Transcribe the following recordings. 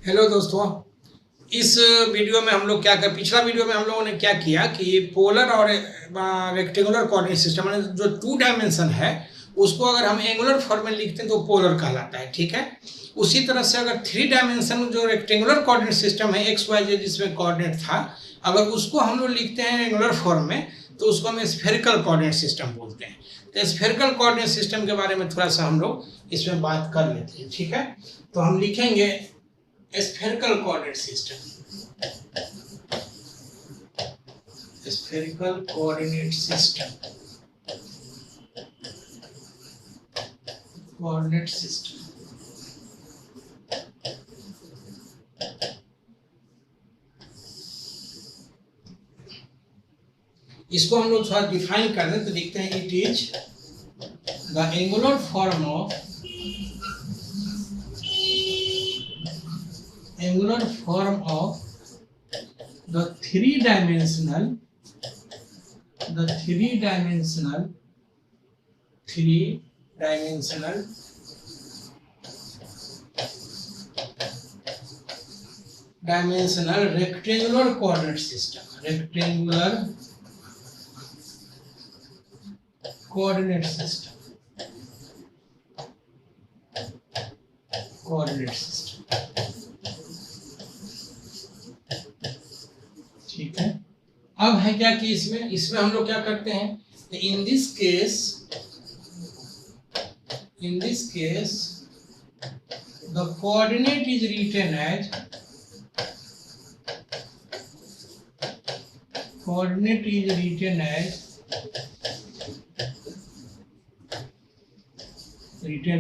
Hello दोस्तों, इस video में हम लोग पिछला वीडियो में हम लोगों ने क्या किया कि पोलर और रेक्टेंगुलर कोऑर्डिनेट सिस्टम जो 2 डायमेंशन है उसको अगर हम एंगुलर फॉर्म में लिखते हैं तो पोलर कहलाता है। ठीक है, उसी तरह से अगर 3 डायमेंशन जो रेक्टेंगुलर कोऑर्डिनेट सिस्टम है एक्स वाई जेड जिसमें कोऑर्डिनेट था, अगर उसको हम लोग लिखते हैं एंगुलर फॉर्म में तो उसको हम स्फेरिकल कोऑर्डिनेट सिस्टम बोलते हैं। तो स्फेरिकल कोऑर्डिनेट सिस्टम के बारे में थोड़ा सा हम लोग इसमें बात कर लेते हैं। ठीक है, तो हम लिखेंगे spherical coordinate system, spherical coordinate system, coordinate system। इसको हम लोग थोड़ा डिफाइन कर दें तो लिखते हैं it is the angular form of the three-dimensional rectangular coordinate system, ठीक है। अब है क्या कि इसमें हम लोग क्या करते हैं, in this case the coordinate is written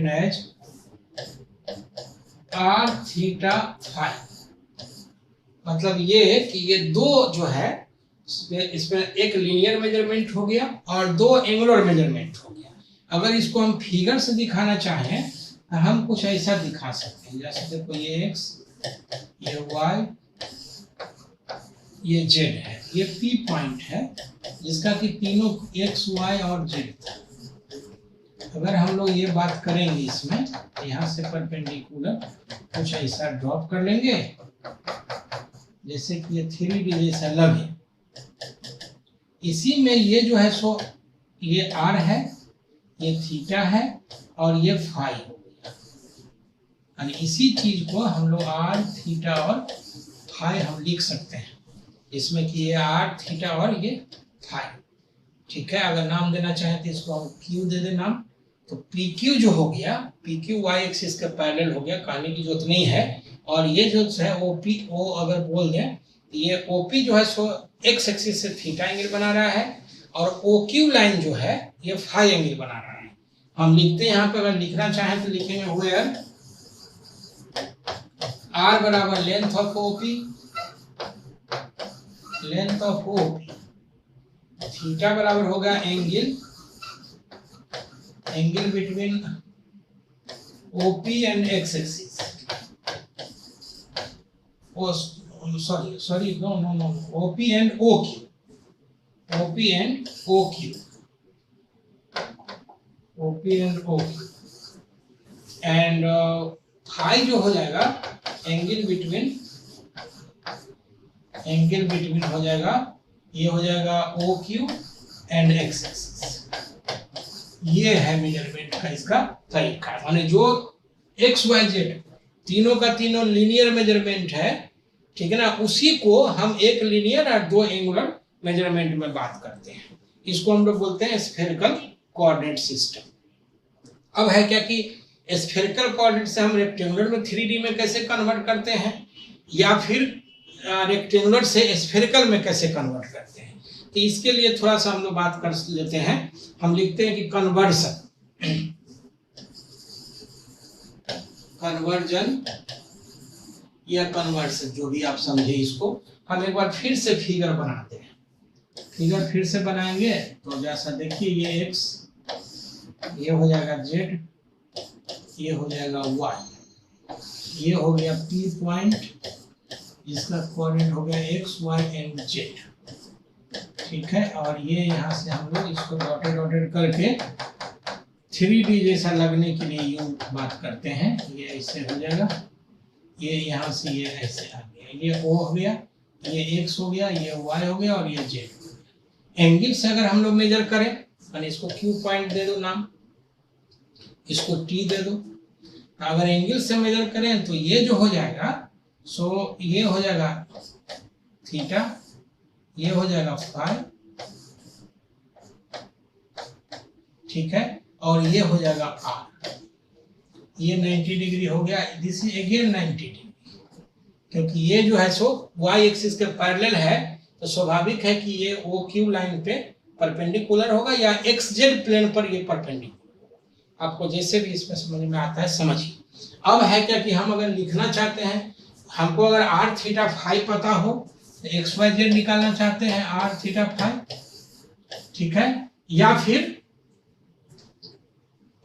as r theta phi. मतलब ये कि ये दो जो है इसमें एक लीनियर मेजरमेंट हो गया और 2 एंगुलर मेजरमेंट हो गया। अगर इसको हम फिगर से दिखाना चाहें तो हम कुछ ऐसा दिखा सकते हैं, जैसे देखो ये x, ये y, ये z है, ये P पॉइंट है जिसका कि तीनों x, y और z था। अगर हम लोग ये बात करेंगे इसमें, यहाँ से परपेंडिकुलर कुछ ऐसा ड्रॉप कर लेंगे जैसे कि ये 3D जैसा लगे। इसी में ये जो है सो ये r है, ये थीटा है और ये फाई हो गया। यानी इसी चीज को हम लोग r थीटा और फाई हम लिख सकते हैं इसमें कि ये r थीटा और ये फाई। ठीक है, अगर नाम देना चाहें तो इसको हम q दे दे नाम। तो PQ जो हो गया, PQ y एक्सिस के पैरेलल हो गया, कहने की जरूरत नहीं है। और ये जो है OPO अगर बोल दें, ये OP जो है सो x एक्सिस से थीटा एंगल बना रहा है और OQ लाइन जो है ये फाई एंगल बना रहा है। हम लिखते हैं यहाँ पे, अगर लिखना चाहें तो लिखेंगे वेयर r बराबर लेंथ ऑफ OP, थीटा बराबर होगा angle between OP and x axis. sorry no OP and OQ and phi जो हो जाएगा एंगल बिटवीन हो जाएगा, ये हो जाएगा OQ एंड x एक्सिस। ये है मेजरमेंट का इसका तरीका। माने जो x y z तीनों का तीनों लीनियर मेजरमेंट है, ठीक है ना, उसी को हम एक लीनियर और 2 एंगुलर मेजरमेंट में बात करते हैं। इसको हम लोग बोलते हैं स्फेरिकल कोऑर्डिनेट सिस्टम। अब है क्या कि स्फेरिकल कोऑर्डिनेट से हम रेक्टेंगुलर में 3D में कैसे कन्वर्ट करते हैं या फिर रेक्टेंगुलर से स्फेरिकल में कैसे कन्वर्ट करते हैं। तो इसके लिए थोड़ा सा हम लोग बात कर लेते हैं। हम लिखते हैं कि कन्वर्जन या कन्वर्सन, जो भी आप समझे इसको। हम एक बार फिर से फिगर बनाते हैं। फिगर फिर से बनाएंगे तो जैसा देखिए, ये x, ये हो जाएगा z, ये हो जाएगा y, ये हो गया P पॉइंट जिसका कोऑर्डिनेट हो गया x, y एंड z। ठीक है, और ये यहाँ से हम लोग इसको डॉटेड करके 3D जैसा लगने के लिए यूं बात करते हैं। ये ऐसे हो जाएगा, ये यहाँ से ये ऐसे आ गया, ये O हो गया, ये X हो गया, ये Y हो गया और ये Z। एंगल से अगर हम लोग मेजर करें, और इसको Q पॉइंट दे दो नाम, इसको T दे दो। अगर एंगल से मेजर करें तो ये जो हो जाएगा, सो ये हो जाएगा थीटा, ये हो जाएगा फाई, ठीक है, और ये हो जाएगा आर। ये 90 डिग्री हो गया, दिस इज अगेन 90 डिग्री, क्योंकि ये जो है सो y एक्सिस के पैरेलल है, तो स्वाभाविक है कि ये OQ लाइन पे परपेंडिकुलर होगा या XZ प्लेन पर ये परपेंडिकुलर। आपको जैसे भी इसमें समझ में आता है समझिए। अब है क्या कि हम अगर लिखना चाहते हैं, हमको अगर r थीटा फाई पता हो, XYZ निकालना चाहते हैं r थीटा फाई, ठीक है, या फिर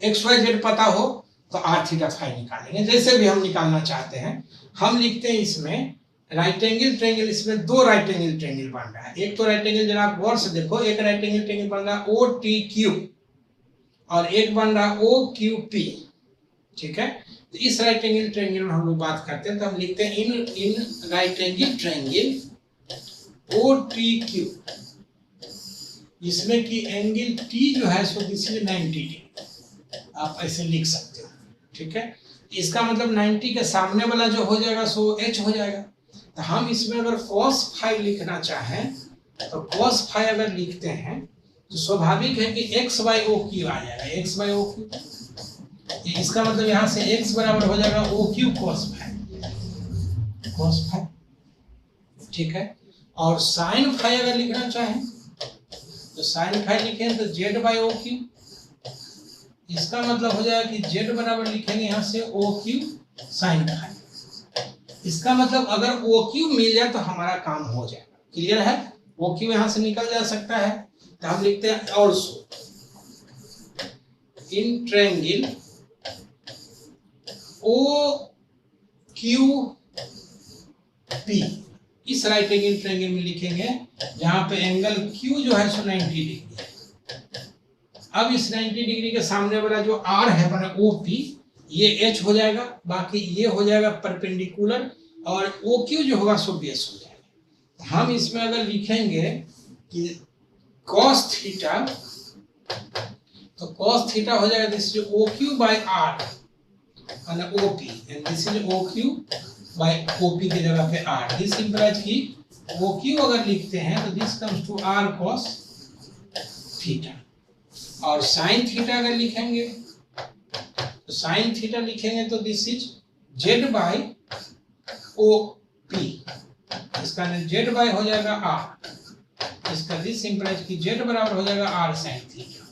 XYZ पता हो तो r थीटा फाई निकालेंगे, जैसे भी हम निकालना चाहते हैं। हम लिखते हैं इसमें राइट एंगल ट्रायंगल, इसमें दो राइट एंगल ट्रायंगल बन रहा है। एक तो राइट एंगल जरा आप गौर से देखो, एक राइट एंगल ट्रायंगल बन रहा है OTQ और एक बन रहा है OQP, ठीक है। तो इस राइट एंगल ट्रायंगल में हम लोग बात करते हैं, तो हम लिखते हैं in right angle triangle OTQ, जिसमें कि एंगल T जो है सो दिस इज 90 डिग्री, आप ऐसे लिख सकते हो, ठीक है। इसका मतलब 90 के सामने वाला जो हो जाएगा सो H हो जाएगा। तो हम इसमें अगर cos फाई लिखना चाहें, तो cos फाई अगर लिखते हैं तो स्वाभाविक है कि x/OQ आ जाएगा, x/OQ। इसका मतलब यहाँ से x बराबर हो जाएगा OQ cos फाई, ठीक है। और sin फाई अगर लिखना चाहें तो sin फाई लिखें तो z/OQ, इसका मतलब हो जाएगा कि z बराबर लिखेंगे यहाँ से OQ sin फाई। इसका मतलब अगर OQ मिल जाए तो हमारा काम हो जाएगा, क्लियर है। OQ यहाँ से निकल जा सकता है, तो हम लिखते हैं ऑल्सो इन ट्रायंगल OQP, इस राइट एंगल ट्रायंगल में लिखेंगे जहां पे एंगल Q जो है सो 90 डिग्री है। अब इस 90 डिग्री के सामने वाला जो R है बना OP, ये H हो जाएगा, बाकी ये हो जाएगा परपेंडिकुलर, और OQ जो होगा सो बेस हो जाएगा। हम इसमें अगर लिखेंगे कि cos थीटा, तो cos थीटा हो जाएगा this is OQ by R and OP, and this is OQ by OP की जगह पे R। दिस इंप्लाइज कि OQ अगर लिखते हैं तो this comes to R cos theta, और साइन थीटा अगर लिखेंगे तो साइन थीटा लिखेंगे तो this is Z by OP, इसका Z बाय हो जाएगा R, इसका दिस इंप्लाइज कि Z बराबर हो जाएगा R साइन थीटा,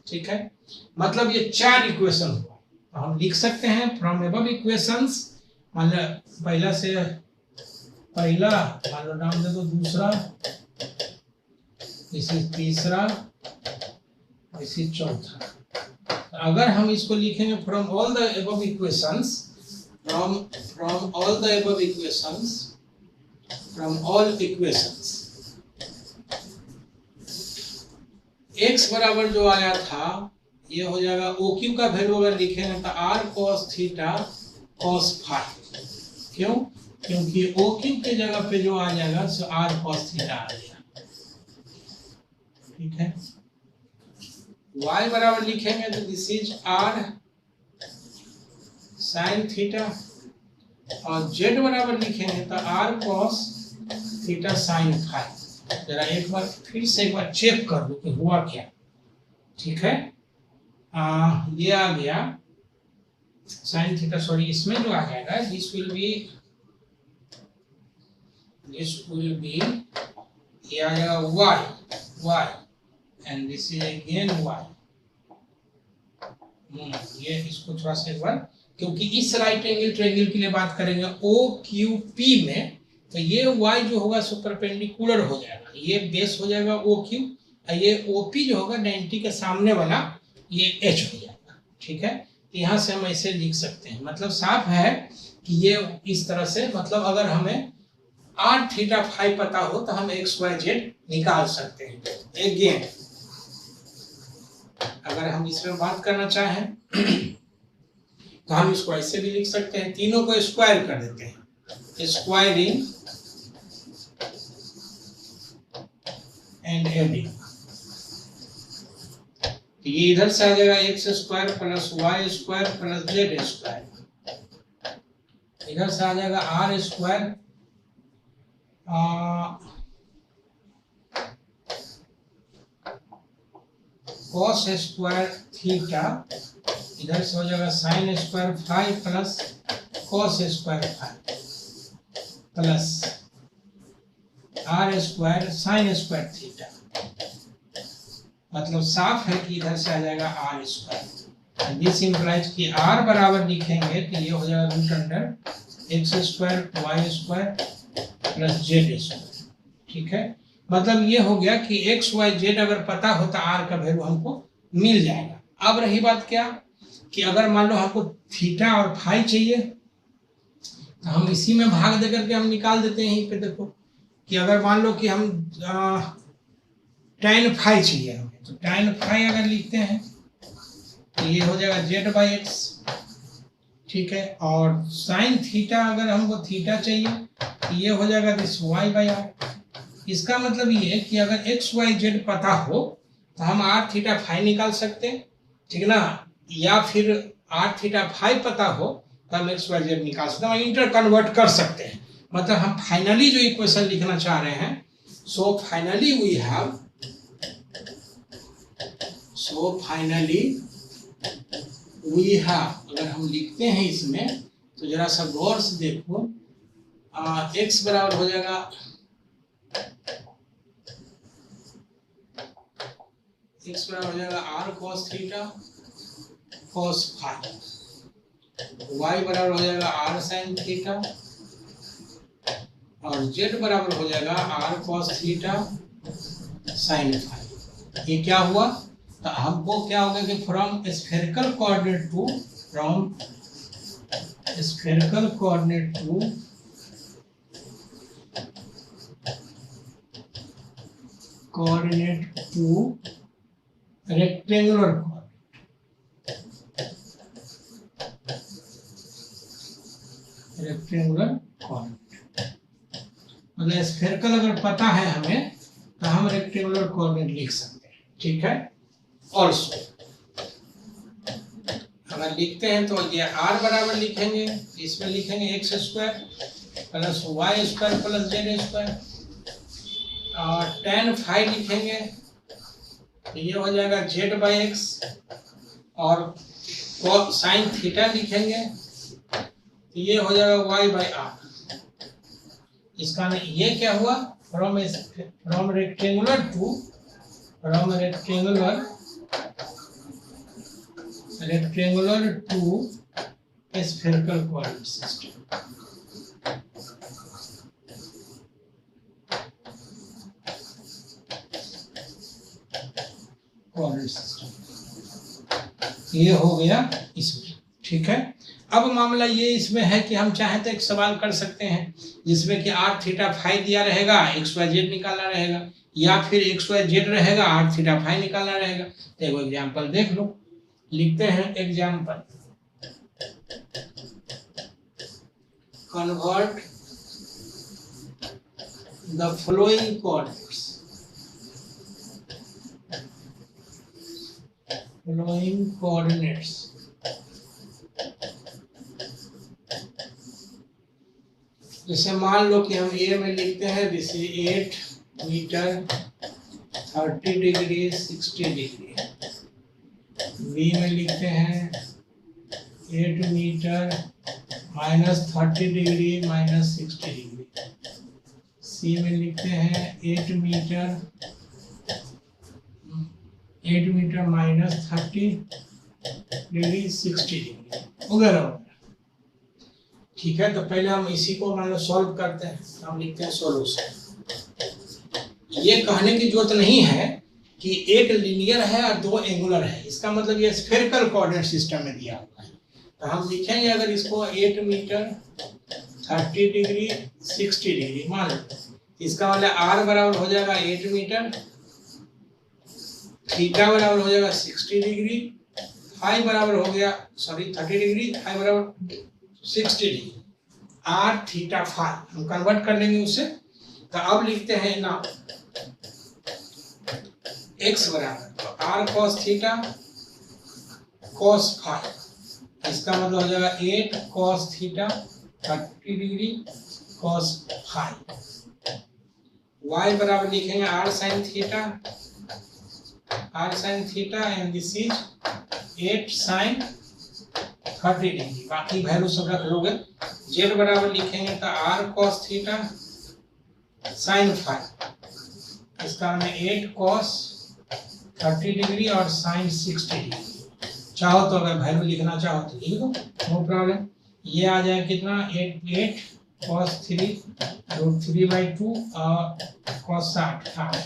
ठीक है। मतलब ये चार इक्वेशन हुआ, तो हम लिख सकते हैं फ्रॉम अबव इक्वेशंस, मतलब पहला से पहला मान लो नाम दे दो, दूसरा, इसी तीसरा, इसी चौथा। अगर हम इसको लिखेंगे from all the above equations, from all the above equations, from all equations, x बराबर जो आया था ये हो जाएगा OQ का वैल्यू अगर लिखेंगे तो R cos theta cos phi. क्यों? क्योंकि OQ के जगह पे जो आ जाएगा सो R cos थीटा आ गया, ठीक है। y बराबर लिखेंगे तो this is R sin theta, और z बराबर लिखेंगे तो R cos theta sin phi. जरा एक बार फिर से एक बार चेक कर लो कि हुआ क्या, ठीक है। ये आ गया sin थीटा, सॉरी इसमें जो आ जाएगा दिस विल बी ये आ जाएगा y and this is again y। ये इसको थोड़ा सा एक बार, क्योंकि इस राइट एंगल ट्रायंगल के लिए बात करेंगे OQP में, तो ये y जो होगा सो परपेंडिकुलर हो जाएगा, ये बेस हो जाएगा OQ, और ये OP जो होगा 90 के सामने वाला ये H हो जाएगा, ठीक है। तो यहाँ से हम ऐसे लिख सकते हैं, मतलब साफ है कि ये इस तरह से, मतलब अगर हमें R थीटा फाई पता हो तो हम XYZ निकाल सकते हैं। अगेन अगर हम इसमें बात करना चाहें तो हम इसको ऐसे भी लिख सकते हैं, तीनों को स्क्वायर कर देते हैं, स्क्वायरिंग एंड एडिंग। ये इधर से आ जाएगा x square plus y square plus z square, इधर से आ जाएगा r square cos square theta, इधर से हो जाएगा sine square phi plus cos square phi plus r square sine square theta. मतलब साफ है कि इधर से आ जाएगा आर स्क्वायर। दिस इंप्लाइज कि आर बराबर लिखेंगे तो ये हो जाएगा root under x square y square plus z square. ठीक है, मतलब ये हो गया कि एक्स वाई जेड अगर पता होता आर का वैल्यू हमको मिल जाएगा। अब रही बात क्या कि अगर मान लो हमको थीटा और फाई चाहिए तो हम इसी में भाग दे करके हम निकाल देते हैं। यहीं पे देखो कि अगर मान लो कि हम tan फाई चाहिए हमें, तो tan फाई अगर लिखते हैं तो ये हो जाएगा जेड बाई एक्स। ठीक है, और साइन थीटा अगर हमको थीटा चाहिए तो ये हो जाएगा दिस वाई बाई आर। इसका मतलब ये कि अगर एक्स वाई जेड पता हो तो हम आर थीटा फाई निकाल सकते हैं, ठीक ना, या फिर आर थीटा फाई पता हो तो हम एक्स वाई जेड निकाल सकते हैं, इंटर कन्वर्ट कर सकते हैं। मतलब हम फाइनली जो इक्वेशन लिखना चाह रहे हैं, सो फाइनली वी हैव, अगर हम लिखते हैं इसमें तो जरा सा गौर से देखो, एक्स बराबर हो जाएगा r cos theta cos phi, y बराबर हो जाएगा आर साइन थीटा और जेड बराबर हो जाएगा r cos theta sine phi. ये क्या हुआ, तो हमको क्या होगा कि from spherical coordinate to rectangular coordinate, मतलब स्फेरिकल अगर पता है हमें तो हम रेक्टेंगुलर कोऑर्डिनेट लिख सकते हैं। ठीक है, ऑल्सो अगर लिखते हैं तो ये आर बराबर लिखेंगे, इसमें लिखेंगे x square plus y square plus z square, और tan फाई लिखेंगे तो ये हो जाएगा जेड बाई एक्स, और साइन थीटा लिखेंगे तो ये हो जाएगा वाई बाई आर। इसका ये क्या हुआ, from rectangular to spherical coordinate system। ये हो गया इसमें। ठीक है, अब मामला ये इसमें है कि हम चाहें तो एक सवाल कर सकते हैं जिसमें कि आर थीटा फाई दिया रहेगा, एक्स वाई जेड निकालना रहेगा, या फिर एक्स वाई जेड रहेगा, आर थीटा फाई निकालना रहेगा। तो एक एग्जांपल देख लो, लिखते हैं example, convert the following coordinates जैसे मान लो कि हम ए में लिखते हैं this is 8 metre 30 degree 60 degree, B में लिखते हैं 8 मीटर -30 डिग्री -60 डिग्री, सी में लिखते हैं 8 मीटर -30 डिग्री 60 डिग्री वगैरह। ठीक है, तो पहले हम इसी को मान लो सॉल्व करते हैं, हम लिखते हैं सॉल्यूशन। ये कहने की जरूरत नहीं है कि एक लीनियर है और दो एंगुलर है, इसका मतलब ये स्फेरिकल कोऑर्डिनेट सिस्टम में दिया हुआ है। तो हम लिखेंगे अगर इसको 8 मीटर 30 डिग्री 60 डिग्री मान लो, इसका मतलब आर बराबर हो जाएगा 8 मीटर, थीटा बराबर हो जाएगा 60 डिग्री, फाई बराबर हो गया, सॉरी 30 डिग्री, फाई बराबर 60 डिग्री, आर थीटा फाई हम कन्वर्ट कर लेंगे उससे। तो अब लिखते हैं ना x बराबर r cos theta cos phi, इसका मतलब हो जाएगा 8 cos theta 30 degree cos phi. y बराबर लिखेंगे r sine theta and this is 8 sine 30 degree, बाकी वैल्यू सब रख लोगे। z बराबर लिखेंगे तो r cos theta sine phi, इसका में 8 cos 30 डिग्री और साइन 60 डिग्री। चाहो तो अगर वैल्यू लिखना चाहो तो लिख दो, नो प्रॉब्लम। ये आ जाए कितना 8 cos 3√3/2 और cos 60,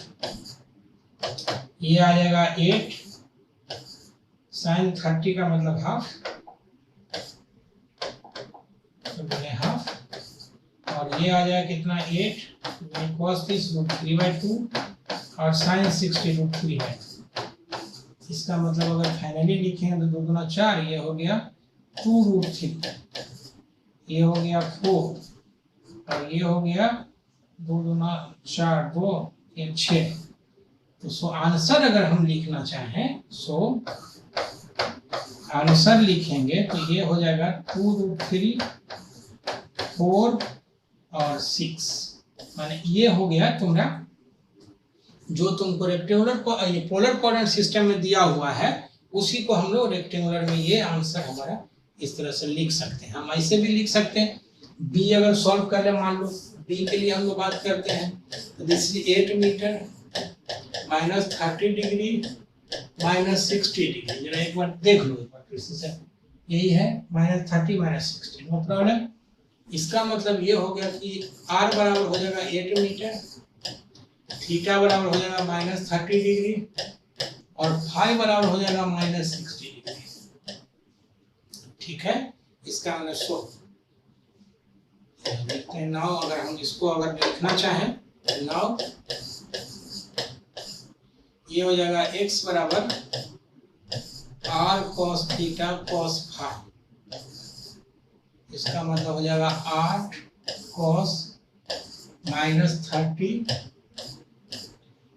ये आ जाएगा 8 साइन 30 का मतलब हाफ, तो बने हाफ, और ये आ जाएगा कितना 8 cos 30√3/2 और साइन 60√3/2। इसका मतलब अगर फाइनली लिखेंगे तो 2 दूना 4, ये हो गया 2√3, ये हो गया 4 और ये हो गया 2 दूना 4, 2 ये 6। तो सो आंसर अगर हम लिखना चाहें, सो आंसर लिखेंगे तो ये हो जाएगा 2√3, 4 और 6, माने ये हो गया तुम्हारा जो तुमको रेक्टेंगुलर को ये पोलर कोऑर्डिनेट सिस्टम में दिया हुआ है, उसी को हम लोग रेक्टेंगुलर में ये आंसर हमारा इस तरह से लिख सकते हैं। हम ऐसे भी लिख सकते हैं, बी अगर सॉल्व कर ले, मान लो बी के लिए हम लोग बात करते हैं, तो this is 8 metre minus 30 degree minus 60 degree, जरा एक बार देख लो एक बार फिर से, यही है माइनस 30 माइनस 60, नो प्रॉब्लम। इसका मतलब ये हो गया कि r बराबर हो जाएगा 8 मीटर, थीटा बराबर हो जाएगा माइनस 30 डिग्री और फाई बराबर हो जाएगा माइनस 60 डिग्री। ठीक है, इसका हमने सो देखते हैं नाउ, अगर हम इसको अगर लिखना चाहें तो नाउ ये हो जाएगा x बराबर r cos theta cos phi, इसका मतलब हो जाएगा 8 cos माइनस 30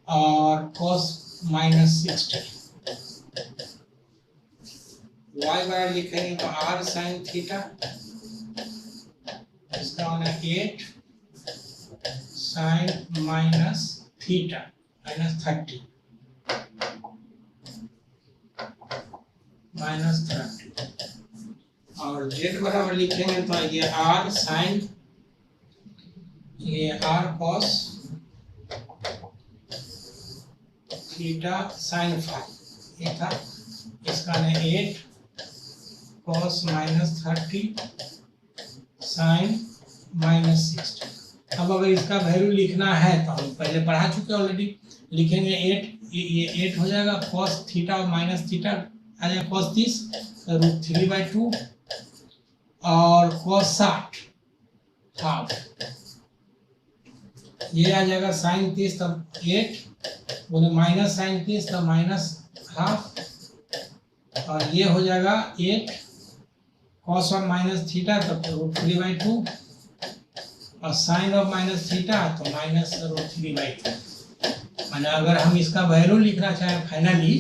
और cos माइनस 60। y बराबर लिखेंगे तो r साइन थीटा, इसका होना 8 sine minus theta minus 30 minus 30, और z बराबर लिखेंगे तो ये r साइन, ये r cos theta sine phi, ये था, इसका ने 8 cos माइनस 30 साइन माइनस 60। अब अगर इसका वैल्यू लिखना है तो हम पहले पढ़ा चुके ऑलरेडी, लिखेंगे 8, ये 8 हो जाएगा cos थीटा माइनस थीटा आ जाएगा cos 30√3/2 और cos 60 हाफ, ये आ जाएगा साइन 30, तब 8 बोले माइनस साइन 30 तब माइनस हाफ, और ये हो जाएगा 8 cos और माइनस थीटा तब √3/2 और साइन ऑफ माइनस थीटा तो माइनस √3/2। माने अगर हम इसका वैल्यू लिखना चाहें फाइनली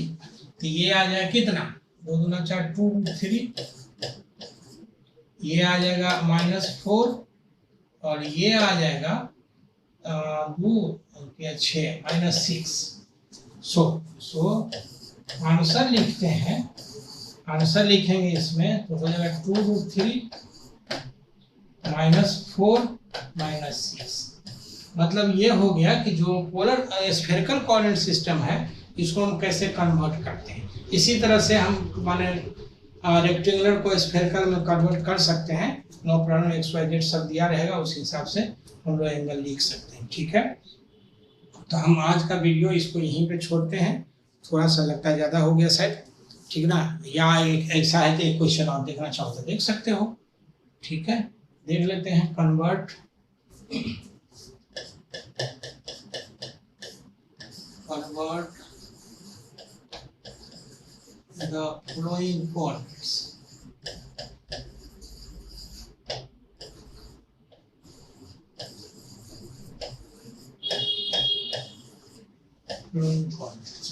तो ये आ जाएगा कितना, 2 दूना 4 2√3, ये आ जाएगा -4 और ये आ जाएगा 2 6 -6। सो आंसर लिखते हैं, आंसर लिखेंगे इसमें तो हो जाएगा 2√3 -4 -6। मतलब ये हो गया कि जो पोलर स्फेरिकल कोऑर्डिनेट सिस्टम है इसको हम कैसे कन्वर्ट करते हैं। इसी तरह से हम माने रेक्टेंगुलर को स्फेरिकल में कन्वर्ट कर सकते हैं, नो प्रॉब्लम, XYZ सब दिया रहेगा, उस हिसाब से हम लोग एंगल लिख सकते हैं। ठीक है, तो हम आज का वीडियो इसको यहीं पे छोड़ते हैं, थोड़ा सा लगता है ज़्यादा हो गया शायद, ठीक ना, या एक ऐसा है तो एक क्वेश्चन आप देखना चाहो तो देख सकते हो। ठीक है, देख लेते हैं, कन्वर्ट the following coordinates.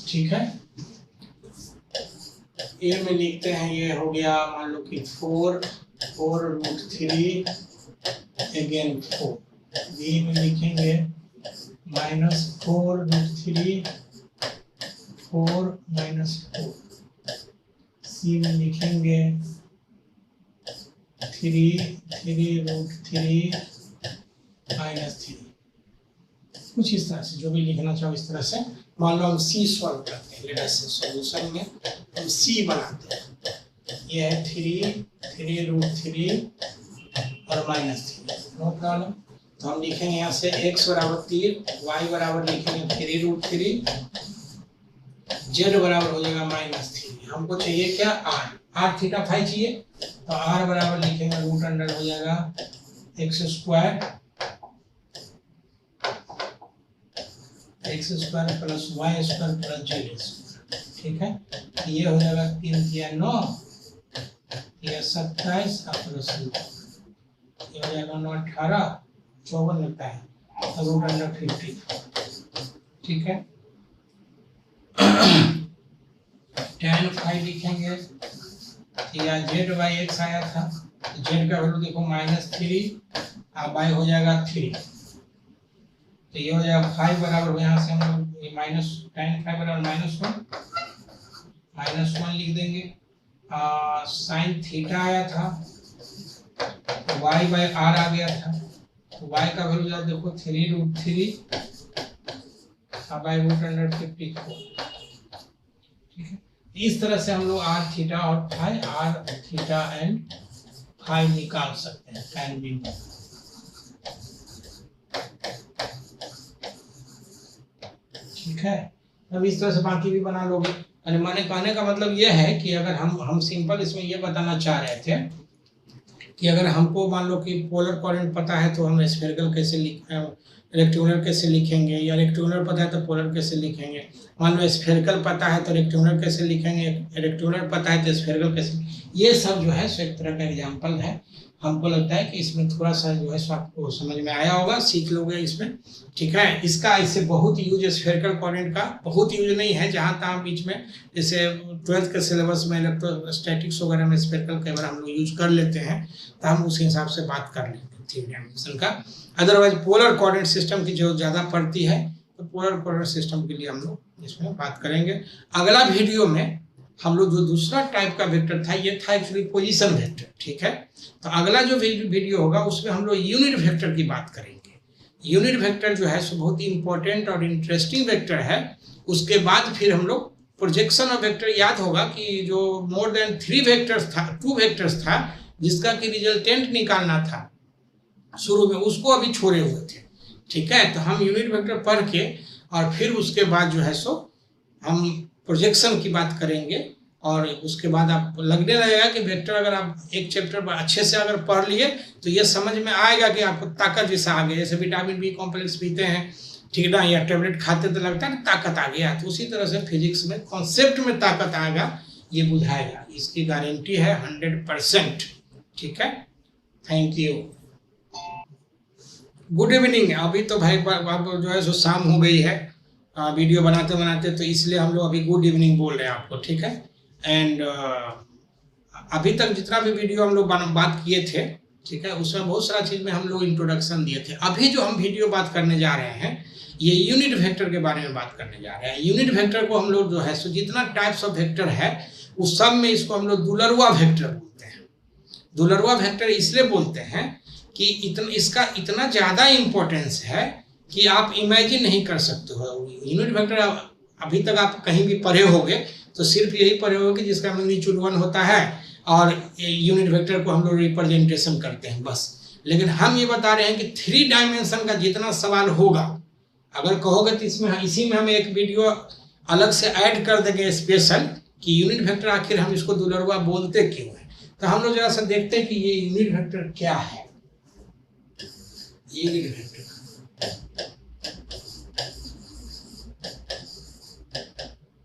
ठीक है, ए में लिखते हैं, ये हो गया मान लो कि 4√3 अगेन 4। बी में लिखेंगे -4√3 4 -4। सी में लिखेंगे 3√3 -3। कुछ इस तरह से, जो भी लिखना चाहो इस तरह से। मान लो हम सी सॉल्व करते हैं, लेट अस से सॉल्यूशन में हम सी बनाते हैं। ये है 3√3 और -3, नो प्रॉब्लम। तो हम लिखेंगे यहाँ से x बराबर 3, y बराबर लिखेंगे 3√3, z बराबर हो जाएगा -3। हमको चाहिए क्या, r थीटा फाई चाहिए, तो r बराबर लिखेंगे √अंडर हो जाएगा x² plus y² plus z²। ठीक है, ये हो जाएगा 3 या 9 या 27 प्लस ये हो जाएगा 9 18 54 लगता है, √50। ठीक है, tan फाई लिखेंगे या z/x आया था, z का वैल्यू देखो -3 और y हो जाएगा 3, तो ये हो जाएगा 5 बराबर हो, यहाँ से हम लोग ये tan फाई बराबर -1 लिख देंगे। sin थीटा आया था, y/r आ गया था, तो y का वैल्यू देखो 3√3 बाई √54। ठीक है, इस तरह से हम लोग r थीटा और phi, r theta and phi निकाल सकते हैं tan बिंदु। ठीक है, अब इस तरह से बाकी भी बना लोगे। अरे मैंने कहने का मतलब ये है कि अगर हम सिंपल इसमें ये बताना चाह रहे थे कि अगर हमको मान लो कि पोलर कोऑर्डिनेट पता है तो हम स्फेरिकल कैसे रेक्टेंगुलर कैसे लिखेंगे, या रेक्टेंगुलर पता है तो पोलर कैसे लिखेंगे। मान लो स्फेरिकल पता है तो रेक्टेंगुलर कैसे लिखेंगे, रेक्टेंगुलर पता है तो स्फेरिकल कैसे। ये सब जो है सो एक तरह का एग्जाम्पल है। हमको लगता है कि इसमें थोड़ा सा जो है सो आपको समझ में आया होगा, सीख लोगे इसमें। ठीक है, इसका इससे बहुत यूज स्फेरिकल कोऑर्डिनेट का बहुत यूज नहीं है, जहाँ तहाँ बीच में जैसे 12th के सिलेबस में इलेक्ट्रोस्टैटिक्स वगैरह में स्फेरिकल कई बार हम लोग यूज कर लेते हैं, तो हम उस हिसाब से बात कर लेते हैं थ्री डायमेंशन का। अदरवाइज पोलर कोऑर्डिनेट सिस्टम की जो ज़्यादा पड़ती है, तो पोलर कोऑर्डिनेट सिस्टम के लिए हम लोग इसमें बात करेंगे। अगला वीडियो में हम लोग जो दूसरा टाइप का वेक्टर था, ये था एक्चुअली पोजीशन वेक्टर। ठीक है, तो अगला जो वीडियो होगा उसमें हम लोग यूनिट वेक्टर की बात करेंगे। यूनिट वेक्टर जो है सो बहुत ही इंपॉर्टेंट और इंटरेस्टिंग वेक्टर है। उसके बाद फिर हम लोग प्रोजेक्शन ऑफ वेक्टर, याद होगा कि जो मोर देन 3 वेक्टर्स था, 2 वेक्टर्स था, जिसका कि रिजल्टेंट निकालना था शुरू में, उसको अभी छोड़े हुए थे। ठीक है, तो हम यूनिट वेक्टर पढ़ के और फिर उसके बाद जो है सो हम प्रोजेक्शन की बात करेंगे। और उसके बाद आप लगने लगेगा कि वेक्टर अगर आप एक चैप्टर अच्छे से अगर पढ़ लिए तो ये समझ में आएगा कि आपको ताकत जैसा आ गया, जैसे विटामिन बी कॉम्प्लेक्स पीते हैं, ठीक ना, या टेबलेट खाते तो लगता है ना ताकत आ गया, तो उसी तरह से फिजिक्स में कॉन्सेप्ट में ताकत आएगा, ये बुझाएगा, इसकी गारंटी है 100%। ठीक है, थैंक यू, गुड इवनिंग। अभी तो भाई अब जो है सो शाम हो गई है वीडियो बनाते बनाते, तो इसलिए हम लोग अभी गुड इवनिंग बोल रहे हैं आपको। ठीक है, एंड अभी तक जितना भी वीडियो हम लोग बात किए थे, ठीक है, उसमें बहुत सारा चीज़ में हम लोग इंट्रोडक्शन दिए थे। अभी जो हम वीडियो बात करने जा रहे हैं, ये यूनिट वेक्टर के बारे में बात करने जा रहे हैं। यूनिट वेक्टर को हम लोग जो है सो जितना टाइप्स ऑफ वेक्टर है उस सब में इसको हम लोग दुलरवा वेक्टर बोलते हैं। दुलरवा वेक्टर इसलिए बोलते हैं कि इसका इतना ज़्यादा इम्पोर्टेंस है कि आप इमेजिन नहीं कर सकते हो। यूनिट वेक्टर अभी तक आप कहीं भी पढ़े होगे तो सिर्फ यही पढ़े होगे जिसका मैग्नीट्यूड 1 होता है और यूनिट वेक्टर को हम लोग रिप्रेजेंटेशन करते हैं, बस। लेकिन हम ये बता रहे हैं कि 3 डायमेंशन का जितना सवाल होगा, अगर कहोगे तो इसमें इसी में हम एक वीडियो अलग से ऐड कर देंगे स्पेशल, कि यूनिट वेक्टर आखिर हम इसको दुलरवा बोलते क्यों है। तो हम लोग जरा सा देखते हैं कि ये यूनिट वेक्टर क्या है। यूनिट वेक्टर,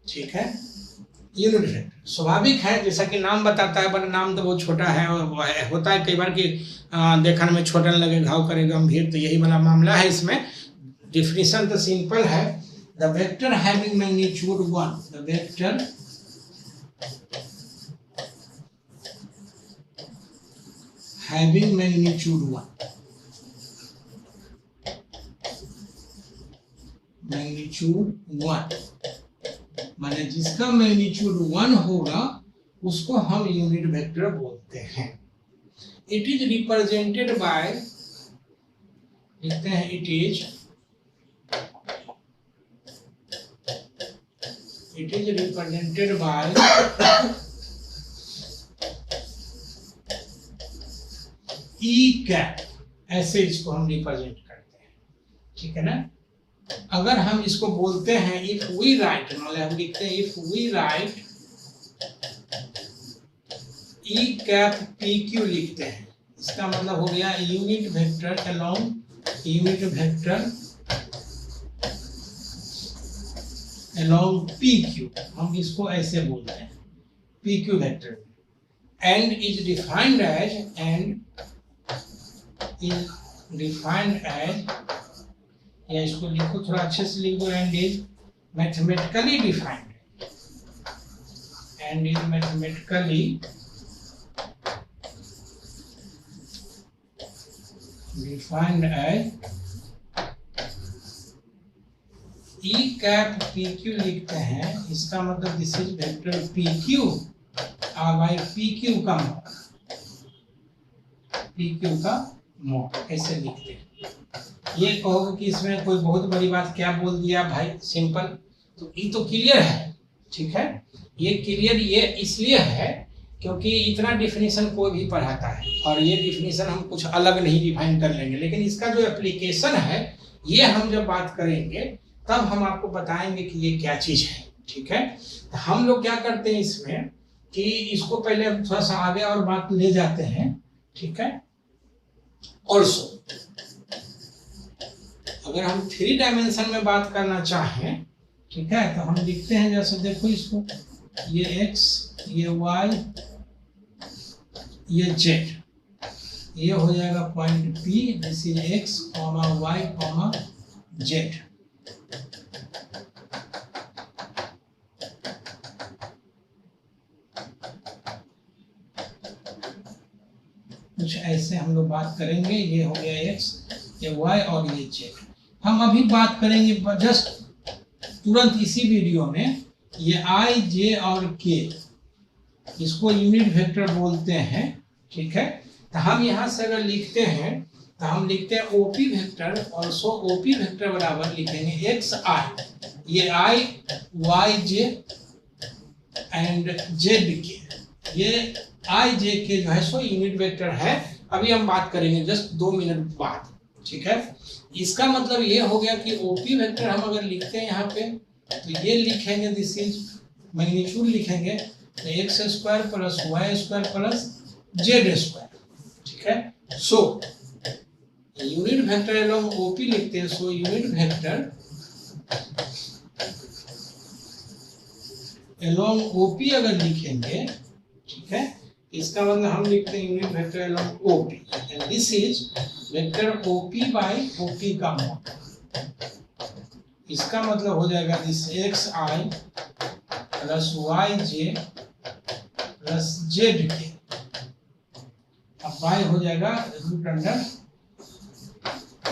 ठीक है, यूनिट वेक्टर स्वाभाविक है, जैसा कि नाम बताता है, पर नाम तो बहुत छोटा है, होता है कई बार कि देखने में छोटा लगे, घाव करे गंभीर, तो यही वाला मामला है इसमें। डिफिनीशन तो सिंपल है, the vector having magnitude 1, the vector having magnitude 1, magnitude 1 माने जिसका मैग्नीट्यूड 1 होगा उसको हम यूनिट वेक्टर बोलते हैं। इट इज रिप्रेजेंटेड बाय, लिखते हैं it is represented by E cap, ऐसे इसको हम रिप्रेजेंट करते हैं, ठीक है ना। अगर हम इसको बोलते हैं इफ वी राइट, मतलब हम लिखते हैं if we write e cap P Q लिखते हैं, इसका मतलब हो गया unit vector along, unit vector along P Q, हम इसको ऐसे बोलते हैं P Q vector, and is defined as, and is defined as, या इसको लिखो थोड़ा अच्छे से लिखो, and is mathematically defined, and is mathematically defined as e cap P Q लिखते हैं, इसका मतलब this is vector P Q, और बाई पी क्यू का मॉड, पी क्यू का मॉड ऐसे लिखते हैं। ये कहोगे कि इसमें कोई बहुत बड़ी बात क्या बोल दिया भाई, सिंपल, तो ये तो क्लियर है, ठीक है। ये क्लियर ये इसलिए है क्योंकि इतना डिफिनीशन कोई भी पढ़ाता है, और ये डिफिनीशन हम कुछ अलग नहीं डिफाइन कर लेंगे, लेकिन इसका जो एप्लीकेशन है ये हम जब बात करेंगे तब हम आपको बताएंगे कि ये क्या चीज है, ठीक है। तो हम लोग क्या करते हैं इसमें कि इसको पहले थोड़ा सा आगे और बात ले जाते हैं, ठीक है। ऑल्सो अगर हम 3 डायमेंशन में बात करना चाहें, ठीक है, तो हम लिखते हैं जैसे देखो इसको, ये x, ये y, ये z, ये हो जाएगा point P, this is x, y, z। कुछ ऐसे हम लोग बात करेंगे, ये हो गया x, ये y और ये z। हम अभी बात करेंगे जस्ट तुरंत इसी वीडियो में, ये i, j और k, इसको यूनिट वेक्टर बोलते हैं, ठीक है। तो हम यहाँ से अगर लिखते हैं तो हम लिखते हैं OP vector, also OP vector बराबर लिखेंगे x i, ये i, y, j and z k, ये i, j k जो है सो यूनिट वेक्टर है। अभी हम बात करेंगे जस्ट 2 मिनट बाद, ठीक है। इसका मतलब ये हो गया कि ओपी वेक्टर हम अगर लिखते हैं यहाँ पे, तो ये लिखेंगे दिस इज मैग्नीट्यूड लिखेंगे x square plus y square plus z square, ठीक है। So unit vector along OP लिखते हैं, so unit vector along OP अगर लिखेंगे, ठीक है, इसका मतलब हम लिखते हैं unit vector along OP, and this is vector OP by OP का मॉड। इसका मतलब हो जाएगा this x i plus y j plus z k, अब वाई हो जाएगा root under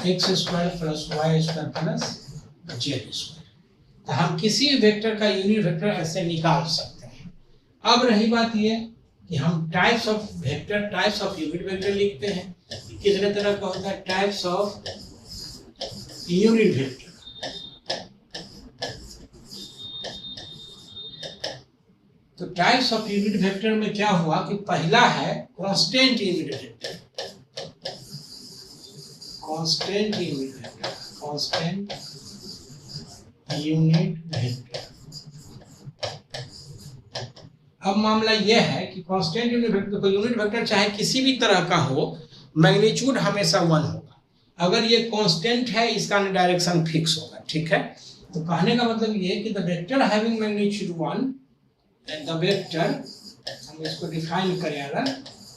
x square plus y square plus z square. तो हम किसी भी वेक्टर का यूनिट वेक्टर ऐसे निकाल सकते हैं। अब रही बात ये कि हम types of vector, types of unit vector लिखते हैं, कितने तरह का होता है, टाइप्स ऑफ यूनिट वेक्टर। तो टाइप्स ऑफ यूनिट वेक्टर में क्या हुआ कि पहला है constant unit vector, constant unit vector, constant unit vector. अब मामला यह है कि constant unit vector, unit vector चाहे किसी भी तरह का हो, मैग्नीट्यूड हमेशा 1 होगा। अगर ये कांस्टेंट है, इसका डायरेक्शन फिक्स होगा, ठीक है। तो कहने का मतलब ये कि the vector having magnitude 1 the vector, हम इसको डिफाइन करें अगर,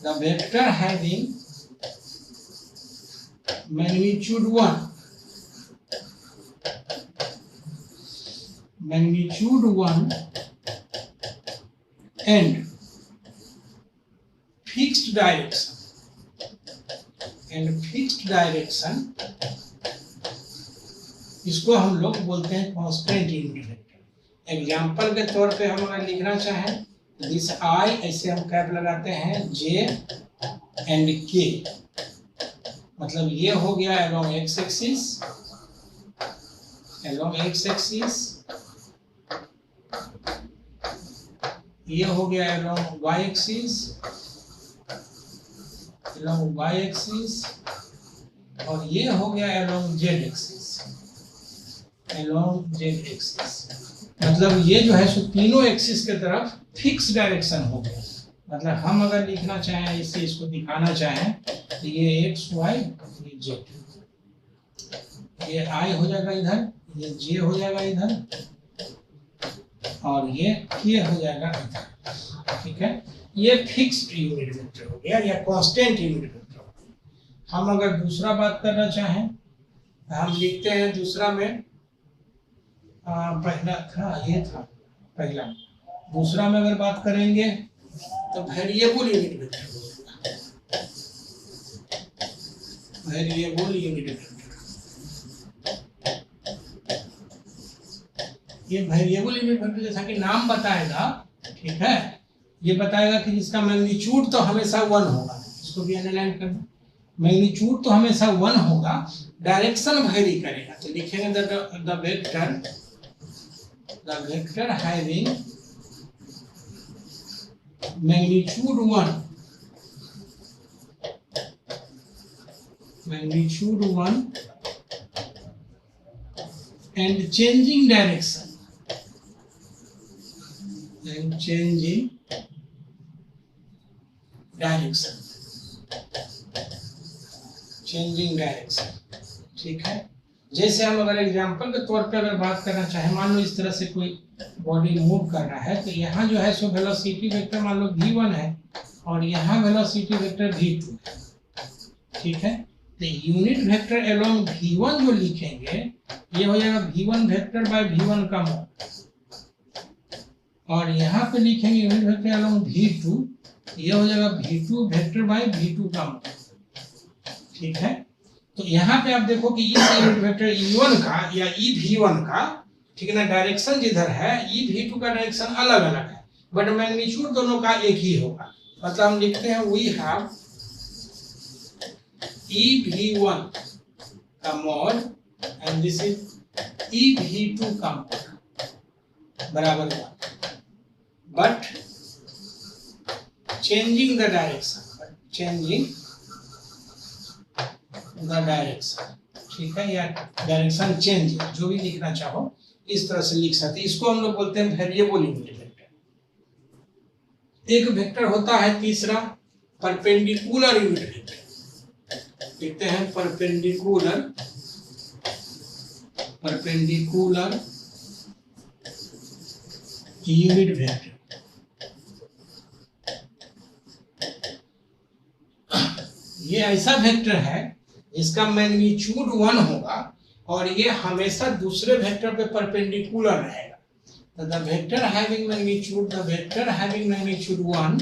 the vector having magnitude 1 and fixed direction, इसको हम लोग बोलते हैं कांस्टेंट यूनिट वेक्टर। एग्जाम्पल के तौर पे हम अगर लिखना चाहें, दिस आई, ऐसे हम कैप लगाते हैं, जे एंड के, मतलब ये हो गया along x एक्सिस, ये हो गया along y एक्सिस, और ये हो गया along z एक्सिस, मतलब ये जो है सो तीनों एक्सिस के तरफ फिक्स डायरेक्शन हो गया। मतलब हम अगर लिखना चाहें, इससे इसको दिखाना चाहें, तो ये x y ये z, ये I हो जाएगा इधर, ये J हो जाएगा इधर, और ये K हो जाएगा इधर। ठीक है, ये फिक्स्ड यूनिट वेक्टर हो गया या कांस्टेंट यूनिट वेक्टर हो गया। हम अगर दूसरा बात करना चाहें, हम लिखते हैं दूसरा में, पहला था ये था पहला, दूसरा में अगर बात करेंगे तो वेरिएबल यूनिट वेक्टर होगा, वेरिएबल यूनिट वेक्टर। ये वेरिएबल यूनिट वेक्टर जैसा कि नाम बताएगा, ठीक है, ये बताएगा कि जिसका मैग्नीट्यूड तो हमेशा 1 होगा, इसको भी अंडरलाइन करना, मैग्नीट्यूड तो हमेशा 1 होगा, डायरेक्शन वेरी करेगा। तो लिखेंगे the vector having magnitude 1 and changing direction, ठीक है। जैसे हम अगर एग्जांपल के तौर पे अगर बात करना चाहें, मान लो इस तरह से कोई बॉडी मूव कर रहा है, तो यहाँ जो है सो वेलोसिटी वेक्टर मान लो v1 है, और यहाँ वेलोसिटी वेक्टर v2 है। ठीक है, तो यूनिट वेक्टर अलोंग v1 जो लिखेंगे, ये हो जाएगा v1 वेक्टर बाय v1 का मॉड, और यहाँ पे लिखेंगे यूनिट वेक्टर अलोंग v2, ये हो जाएगा v2 वेक्टर बाय v2 का मॉड। ठीक है, तो यहाँ पे आप देखो कि इस यूनिट वेक्टर e1 का या ev1 का, ठीक है ना, डायरेक्शन जिधर है ev2 का डायरेक्शन अलग अलग है, बट मैग्नीट्यूड दोनों का एक ही होगा। मतलब हम लिखते हैं वी हैव ev1 का mod and this is ev2 का मॉड बराबर 1, बट चेंजिंग द डायरेक्शन, ठीक है, या डायरेक्शन चेंज, जो भी लिखना चाहो इस तरह से लिख सकते हैं। इसको हम लोग बोलते हैं वेरिएबल यूनिट वेक्टर। एक वेक्टर होता है तीसरा परपेंडिकुलर यूनिट वेक्टर, लिखते हैं परपेंडिकुलर यूनिट वेक्टर। ये ऐसा वेक्टर है इसका मैग्नीट्यूड 1 होगा और ये हमेशा दूसरे वेक्टर पे परपेंडिकुलर रहेगा। तो the vector having magnitude 1, the vector having magnitude 1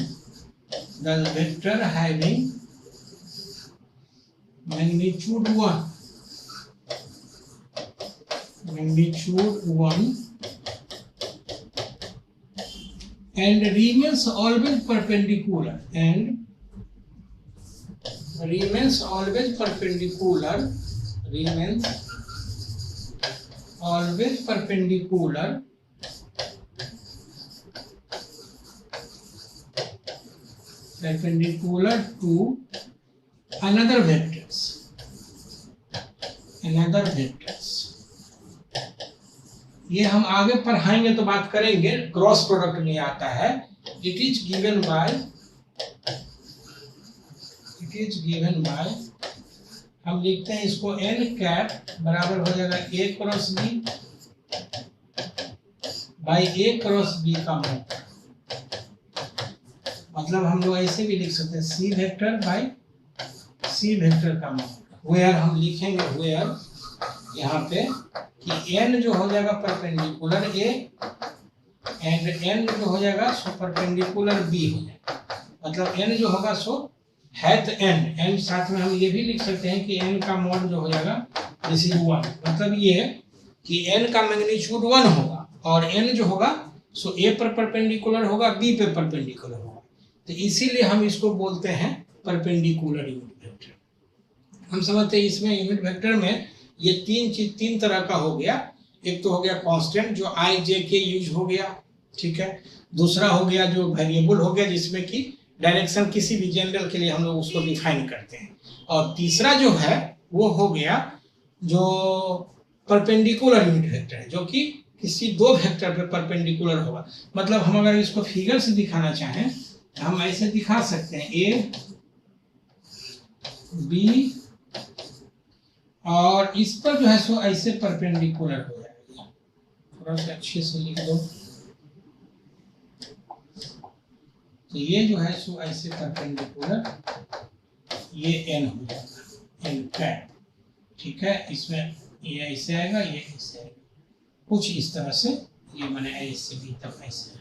and remains always perpendicular perpendicular to another vectors. ये हम आगे पढ़ाएंगे तो बात करेंगे, क्रॉस प्रोडक्ट में आता है। इट इज गिवन बाय हम लिखते हैं इसको n कैप बराबर हो जाएगा a cross b by a cross b का मॉड। मतलब हम लोग ऐसे भी लिख सकते हैं C vector by C vector का मॉड, वेयर हम लिखेंगे वेयर यहाँ पे कि एन जो हो जाएगा परपेंडिकुलर ए एंड एन जो हो जाएगा सो परपेंडिकुलर बी हो जाएगा। मतलब एन जो होगा सो है तो एन साथ में हम ये भी लिख सकते हैं कि एन का मॉड जो हो जाएगा दिस इज 1। मतलब ये कि एन का मैग्नीट्यूड 1 होगा और एन जो होगा सो ए पर परपेंडिकुलर होगा बी पे परपेंडिकुलर होगा, तो इसीलिए हम इसको बोलते हैं परपेंडिकुलर यूनिट वेक्टर। हम समझते हैं इसमें यूनिट वेक्टर में ये तीन तरह का हो गया। एक तो हो गया कांस्टेंट जो आई जे के यूज हो गया, ठीक है। दूसरा हो गया जो वेरिएबल हो गया जिसमें कि डायरेक्शन किसी भी जनरल के लिए हम लोग उसको डिफाइन करते हैं। और तीसरा जो है वो हो गया जो परपेंडिकुलर यूनिट वेक्टर है जो कि किसी दो वेक्टर पे परपेंडिकुलर होगा। मतलब हम अगर इसको फिगर से दिखाना चाहें तो हम ऐसे दिखा सकते हैं ए बी और इस पर जो है सो ऐसे परपेंडिकुलर हो जाएगा। थोड़ा सा अच्छे से लिख दो, तो ये जो है सो ऐसे परपेंडिकुलर ये एन हो जाएगा एन कैप, ठीक है। इसमें ये ऐसे आएगा ये ऐसे आएगा कुछ इस तरह से, ये मैंने ऐसे भी तब ऐसे,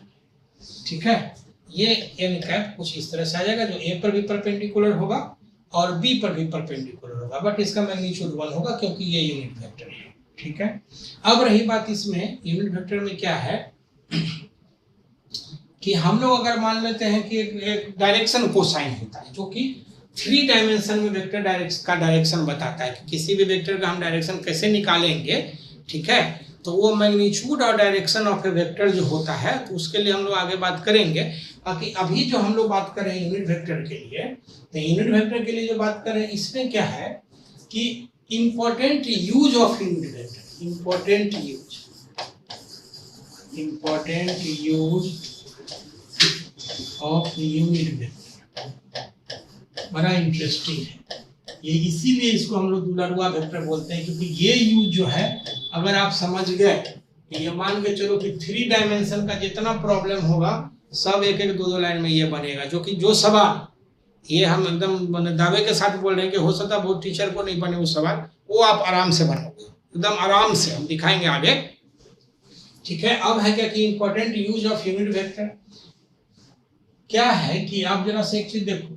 ठीक है। ये एन कैप कुछ इस तरह से आ जाएगा जो ए पर भी परपेंडिकुलर होगा और बी पर भी परपेंडिकुलर होगा, बट इसका मैग्नीट्यूड 1 होगा क्योंकि ये यूनिट वेक्टर है, ठीक है। अब रही बात इसमें यूनिट वेक्टर में क्या है कि हम लोग अगर मान लेते हैं कि एक डायरेक्शन कोसाइन होता है जो कि 3 डायमेंशन में वेक्टर डायरेक्शन बताता है कि किसी भी वेक्टर का हम डायरेक्शन कैसे निकालेंगे, ठीक है। तो वो मैग्नीट्यूड और डायरेक्शन ऑफ ए वेक्टर जो होता है तो उसके लिए हम लोग आगे बात करेंगे। बाकी अभी जो हम लोग बात कर रहे हैं यूनिट वेक्टर के लिए, तो यूनिट वेक्टर के लिए जो बात कर रहे हैं इसमें क्या है कि important use of unit vector, important use of unit vector बड़ा इंटरेस्टिंग है ये, इसीलिए इसको हम लोग दुलारुआ वेक्टर बोलते हैं क्योंकि ये यूज जो है अगर आप समझ गए कि ये मान के चलो कि 3 डायमेंशन का जितना प्रॉब्लम होगा सब एक एक दो लाइन में ये बनेगा, जो कि जो सवाल ये हम एकदम दावे के साथ बोल रहे हैं कि हो सकता है बहुत टीचर को नहीं बने वो सवाल, वो आप आराम से बनोगे एकदम आराम से, हम दिखाएंगे आगे, ठीक है। अब है क्या कि important use of unit vector क्या है कि आप जरा से एक चीज देखो,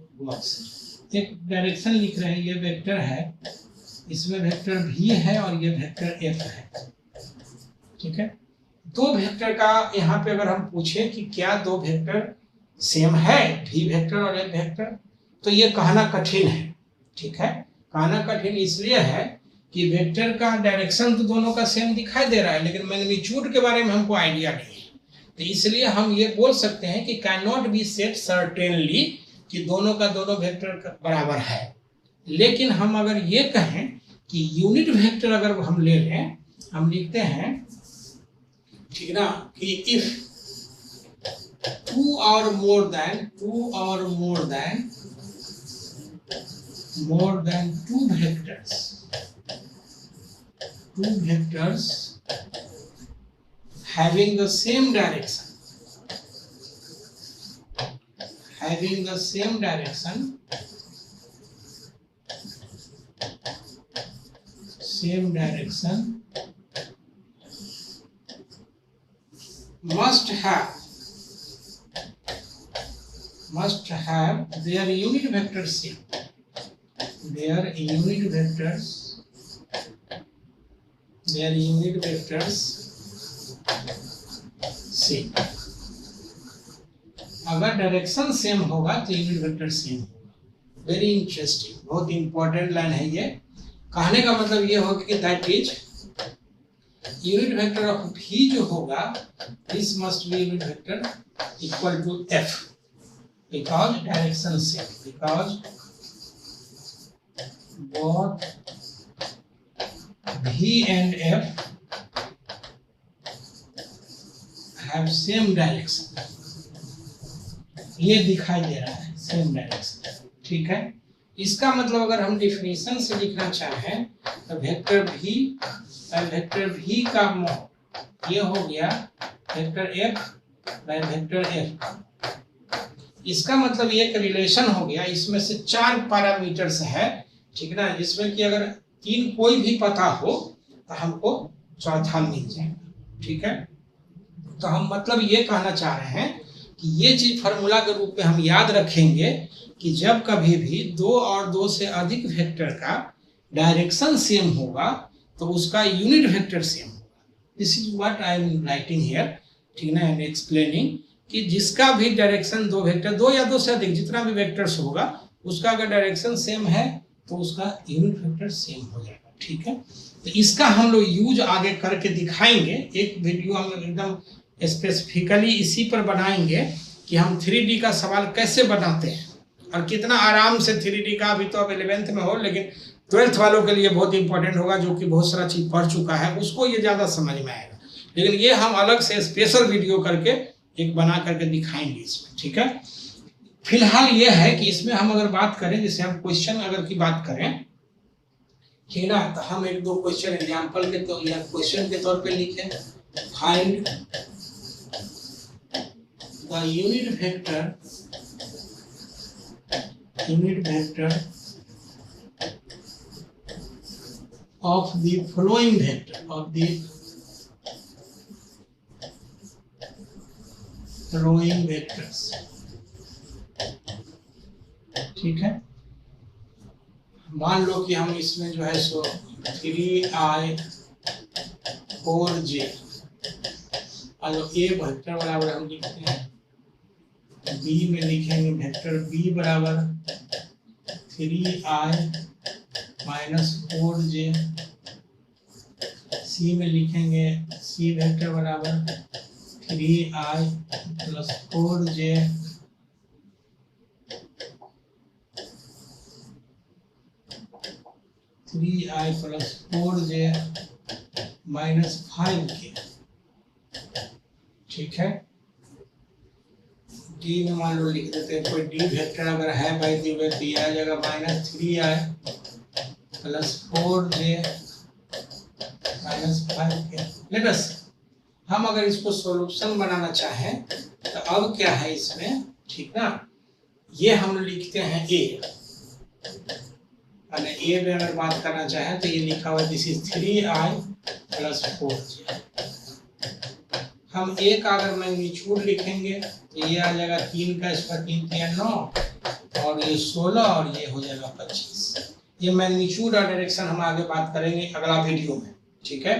एक डायरेक्शन लिख रहे हैं, ये वेक्टर है, इसमें वेक्टर भी है और ये वेक्टर एफ है, ठीक है। दो वेक्टर का यहाँ पे अगर हम पूछे कि क्या दो वेक्टर सेम है, भी वेक्टर और एफ वेक्टर, तो ये कहना कठिन है, ठीक है। कहना कठिन इसलिए है कि वेक्टर का डायरेक्शन तो दोनों का सेम दिखाई दे रहा है लेकिन मैग्नीट्यूड के बारे में हमको आइडिया नहीं है, तो इसलिए हम ये बोल सकते हैं कि can not be said certainly कि दोनों का दोनों वेक्टर बराबर है। लेकिन हम अगर ये कहें कि यूनिट वेक्टर अगर हम ले लें, हम लिखते हैं, ठीक ना, कि if 2 or more than 2 vectors having the same direction must have their unit vector same. Their unit vectors same. अगर डायरेक्शन सेम होगा तो यूनिट वेक्टर सेम होगा। वेरी इंटरेस्टिंग, बहुत इंपॉर्टेंट लाइन है ये। कहने का मतलब ये होगा कि that is unit vector of भी जो होगा this must be unit vector equal to F because direction same, because both V and F have same direction, ये दिखाई दे रहा है सेम डायरेक्शन, ठीक है। इसका मतलब अगर हम डिफिनीशन से लिखना चाहें तो वेक्टर भी का मॉड ये हो गया vector F by vector F, इसका मतलब एक रिलेशन हो गया, इसमें से 4 पैरामीटर्स है, ठीक ना, जिसमें कि अगर 3 कोई भी पता हो तो हमको चौथा मिल जाएगा, ठीक है। तो हम मतलब ये कहना चाह रहे हैं कि ये चीज फॉर्मूला के रूप में हम याद रखेंगे कि जब कभी भी 2 और 2 से अधिक वेक्टर का डायरेक्शन सेम होगा तो उसका यूनिट वेक्टर सेम होगा। This is what I am writing here, ठीक ना, एंड एक्सप्लेनिंग कि जिसका भी डायरेक्शन 2 वेक्टर, 2 या 2 से अधिक जितना भी वेक्टर्स होगा उसका अगर डायरेक्शन सेम है तो उसका यूनिट वेक्टर सेम हो जाएगा, ठीक है। तो इसका हम लोग यूज आगे करके दिखाएंगे, एक वीडियो हम एकदम स्पेसिफिकली इसी पर बनाएंगे कि हम 3D का सवाल कैसे बनाते हैं और कितना आराम से 3D का, अभी तो अब 11th में हो लेकिन 12th वालों के लिए बहुत इंपॉर्टेंट होगा, जो कि बहुत सारा चीज पढ़ चुका है उसको ये ज्यादा समझ में आएगा, लेकिन ये हम अलग से स्पेशल वीडियो करके एक बना करके दिखाएंगे इसमें, ठीक है। फिलहाल ये है कि इसमें हम अगर बात करें, जैसे हम क्वेश्चन अगर की बात करें, ठीक ना, तो हम 1-2 क्वेश्चन एग्जांपल के तो या क्वेश्चन के तौर पे लिखें, find the unit vector of the following vector of the following vectors, ठीक है। मान लो कि हम इसमें जो है सो 3i 4j और a वेक्टर बराबर हम लिखते हैं, b में लिखेंगे वेक्टर b बराबर 3i माइनस 4j, c में लिखेंगे c वेक्टर बराबर 3i plus 4j, plus 4j minus 5k, ठीक है। डी में मान लो लिख देते हैं, कोई डी वेक्टर अगर है बाई दी वे तो आ जाएगा minus 3i plus 4j minus 5k। Let us, हम अगर इसको सॉल्यूशन बनाना चाहें तो अब क्या है इसमें, ठीक ना, ये हम लिखते हैं a, और a में अगर बात करना चाहें तो ये लिखा हुआ this is 3i plus 4j। हम a का अगर मैग्नीट्यूड लिखेंगे तो ये आ जाएगा 3 का स्क्वायर 3 3 9 और ये 16 और ये हो जाएगा 25। ये मैग्नीट्यूड और डायरेक्शन हम आगे बात करेंगे अगला वीडियो में, ठीक है।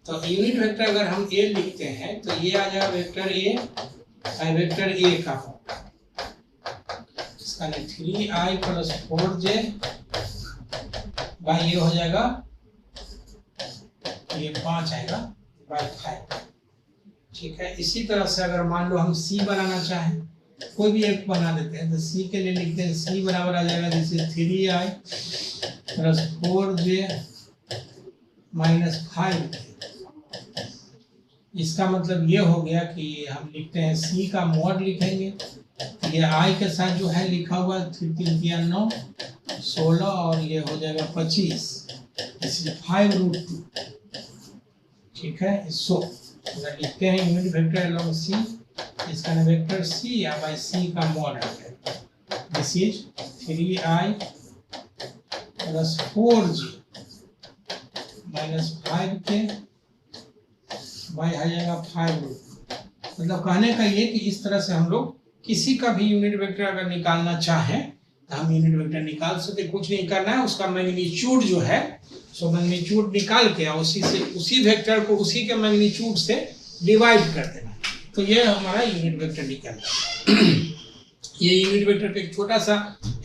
तो यूनिट वेक्टर अगर हम a लिखते हैं तो ये आ जाएगा वेक्टर a, वेक्टर a का होगा इसका 3i प्लस 4j बाई ये हो जाएगा, ये 5 आएगा बाई 5, ठीक है। इसी तरह से अगर मान लो हम c बनाना चाहें, कोई भी एक बना देते हैं, तो c के लिए लिखते हैं c बराबर आ जाएगा this is 3i plus 4j minus 5k। इसका मतलब ये हो गया कि हम लिखते हैं c का मॉड लिखेंगे, ये i के साथ जो है लिखा हुआ 3 3 3 9 16 और ये हो जाएगा 25, इसलिए 5√2, ठीक है। सो अगर लिखते हैं यूनिट वेक्टर अलोंग c, इसका वेक्टर c या बाय c का मॉड है, this is 3i plus 4j minus 5k by आ जाएगा 5√2। मतलब कहने का ये कि इस तरह से हम लोग किसी का भी यूनिट वेक्टर अगर निकालना चाहें तो हम यूनिट वेक्टर निकाल सकते, कुछ नहीं करना है, उसका मैग्नीट्यूड जो है सो मैग्नीट्यूड निकाल के उसी से उसी वेक्टर को उसी के मैग्नीट्यूड से डिवाइड कर देना, तो ये हमारा यूनिट वेक्टर निकलता है। ये यूनिट वेक्टर का एक छोटा सा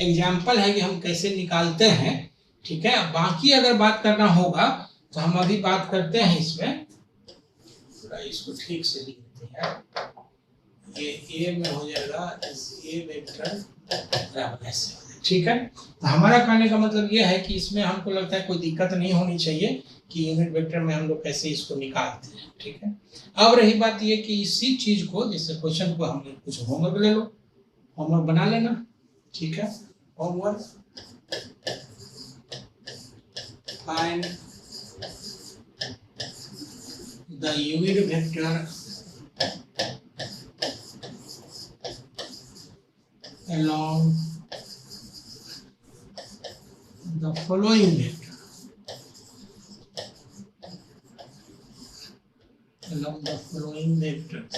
एग्जांपल है कि हम कैसे निकालते हैं, ठीक है। बाकी अगर बात करना होगा तो हम अभी बात करते हैं इसमें, इसको ठीक से लिख देते हैं, ये a में हो जाएगा a वेक्टर बराबर ऐसे, ठीक है। तो हमारा कहने का मतलब ये है कि इसमें हमको लगता है कोई दिक्कत नहीं होनी चाहिए कि यूनिट वेक्टर में हम लोग कैसे इसको निकालते हैं, ठीक है। अब रही बात ये कि इसी चीज को, जैसे क्वेश्चन को हम लोग कुछ होमवर्क ले लो, होमवर्क बना लेना, ठीक है। Homework find the unit vector following vector along the following vectors.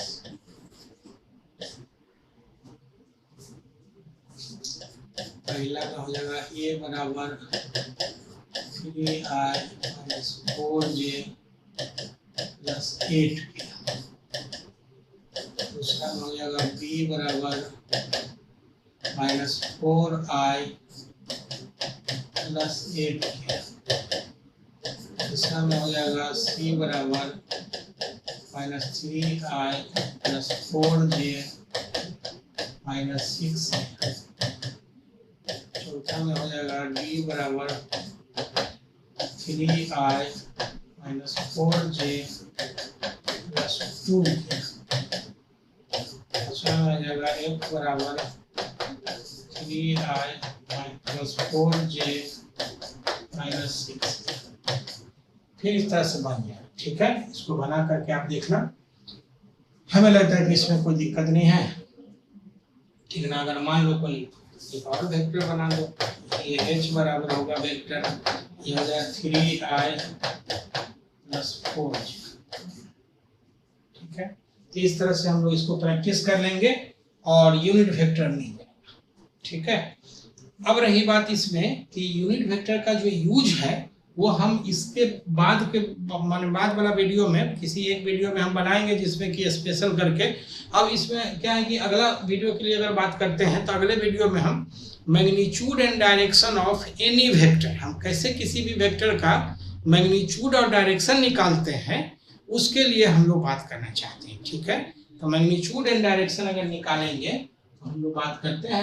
पहला का हो जाएगा a बराबर 3i minus 4j plus 8k। दूसरा में हो जाएगा b बराबर minus 4i plus 8k। तीसरा में हो जाएगा c बराबर minus 3i plus 4j minus 6k। चौथा में हो जाएगा d बराबर 3i minus 4j plus 2k। पांचवा में हो जाएगा f बराबर 3i plus 4j minus 6। फिर इस तरह से बन गया, ठीक है। इसको बना करके आप देखना, हमें लगता है कि इसमें कोई दिक्कत नहीं है, ठीक ना। अगर मान लो कोई एक और वेक्टर बना दो, ये h बराबर होगा वेक्टर, ये हो जाएगा 3i plus 4j, ठीक है। तो इस तरह से हम लोग इसको प्रैक्टिस कर लेंगे और यूनिट वेक्टर नहीं बनेगा, ठीक है। अब रही बात इसमें कि यूनिट वेक्टर का जो यूज है वो हम इसके बाद के माने बाद वाला वीडियो में, किसी एक वीडियो में हम बनाएंगे जिसमें कि स्पेशल करके। अब इसमें क्या है कि अगला वीडियो के लिए अगर बात करते हैं तो अगले वीडियो में हम magnitude and direction of any vector, हम कैसे किसी भी वेक्टर का मैग्नीट्यूड और डायरेक्शन निकालते हैं उसके लिए हम लोग बात करना चाहते हैं, ठीक है। तो मैग्नीट्यूड एंड डायरेक्शन अगर निकालेंगे तो हम लोग बात करते हैं